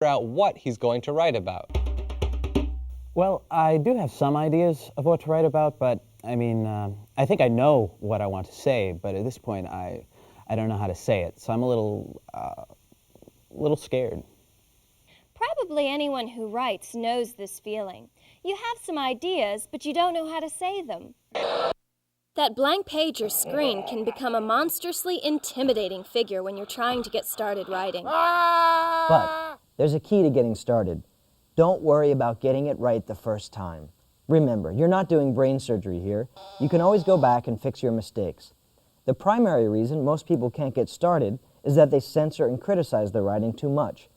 out what he's going to write about. Well, I do have some ideas of what to write about, but I think I know what I want to say, but at this point I don't know how to say it, so I'm a little scared. Probably anyone who writes knows this feeling. You have some ideas, but you don't know how to say them. That blank page or screen can become a monstrously intimidating figure when you're trying to get started writing. But there's a key to getting started. Don't worry about getting it right the first time. Remember, you're not doing brain surgery here. You can always go back and fix your mistakes. The primary reason most people can't get started is that they censor and criticize their writing too much.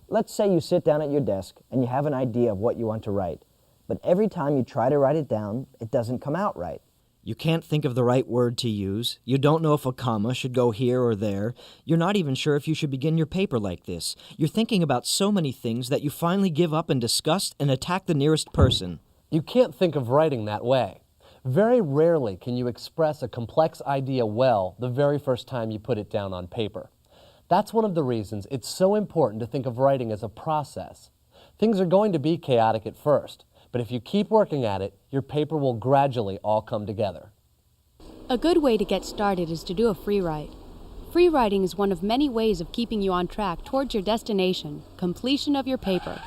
Let's say you sit down at your desk and you have an idea of what you want to write, but every time you try to write it down, it doesn't come out right. You can't think of the right word to use. You don't know if a comma should go here or there. You're not even sure if you should begin your paper like this. You're thinking about so many things that you finally give up in disgust and attack the nearest person. You can't think of writing that way. Very rarely can you express a complex idea well the very first time you put it down on paper. That's one of the reasons it's so important to think of writing as a process. Things are going to be chaotic at first, but if you keep working at it, your paper will gradually all come together. A good way to get started is to do a free write. Free writing is one of many ways of keeping you on track towards your destination, completion of your paper.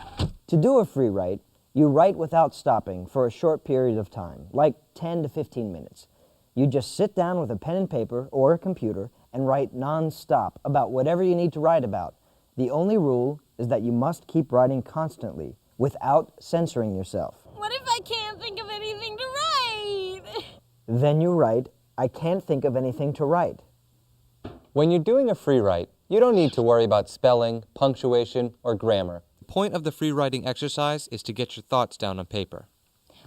To do a free write, you write without stopping for a short period of time, like 10 to 15 minutes. You just sit down with a pen and paper or a computer and write non-stop about whatever you need to write about. The only rule is that you must keep writing constantly, without censoring yourself. What if I can't think of anything to write? Then you write, I can't think of anything to write. When you're doing a free write, you don't need to worry about spelling, punctuation, or grammar. The point of the free writing exercise is to get your thoughts down on paper.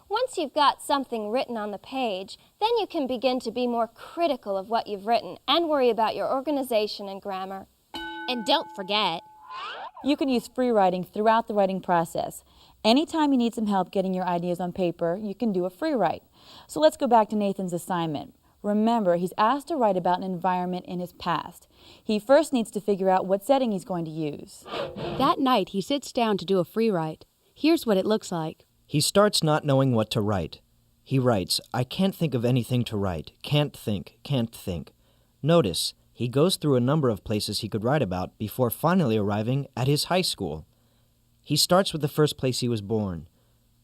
Once you've got something written on the page, then you can begin to be more critical of what you've written and worry about your organization and grammar. And don't forget, you can use free writing throughout the writing process. Anytime you need some help getting your ideas on paper, you can do a free write. So let's go back to Nathan's assignment. Remember, he's asked to write about an environment in his past. He first needs to figure out what setting he's going to use. That night, he sits down to do a free write. Here's what it looks like. He starts not knowing what to write. He writes, I can't think of anything to write. Can't think, can't think. Notice, he goes through a number of places he could write about before finally arriving at his high school. He starts with the first place he was born,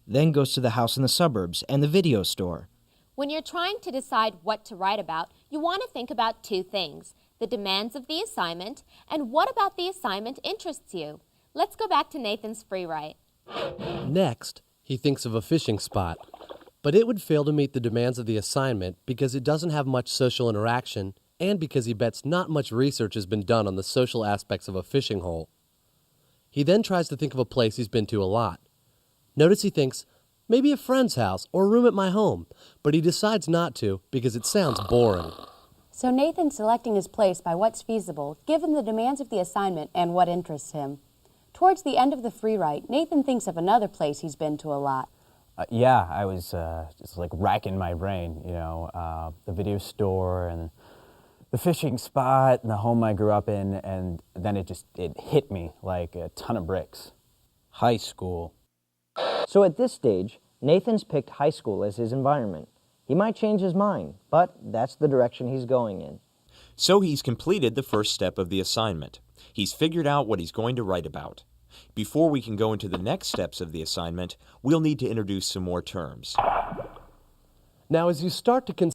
then goes to the house in the suburbs and the video store. when you're trying to decide what to write about, you want to think about two things: the demands of the assignment and what about the assignment interests you. Let's go back to Nathan's free write. Next, he thinks of a fishing spot, but it would fail to meet the demands of the assignment because it doesn't have much social interaction and because he bets not much research has been done on the social aspects of a fishing hole. He then tries to think of a place he's been to a lot. Notice he thinks, maybe a friend's house or a room at my home, but he decides not to because it sounds boring. So Nathan's selecting his place by what's feasible, given the demands of the assignment and what interests him. Towards the end of the free write, Nathan thinks of another place he's been to a lot. Yeah, I was just like racking my brain, the video store and the fishing spot and the home I grew up in, and then it hit me like a ton of bricks. High school. So at this stage, Nathan's picked high school as his environment. He might change his mind, but that's the direction he's going in. So he's completed the first step of the assignment. He's figured out what he's going to write about. Before we can go into the next steps of the assignment, we'll need to introduce some more terms. Now, as you start to consider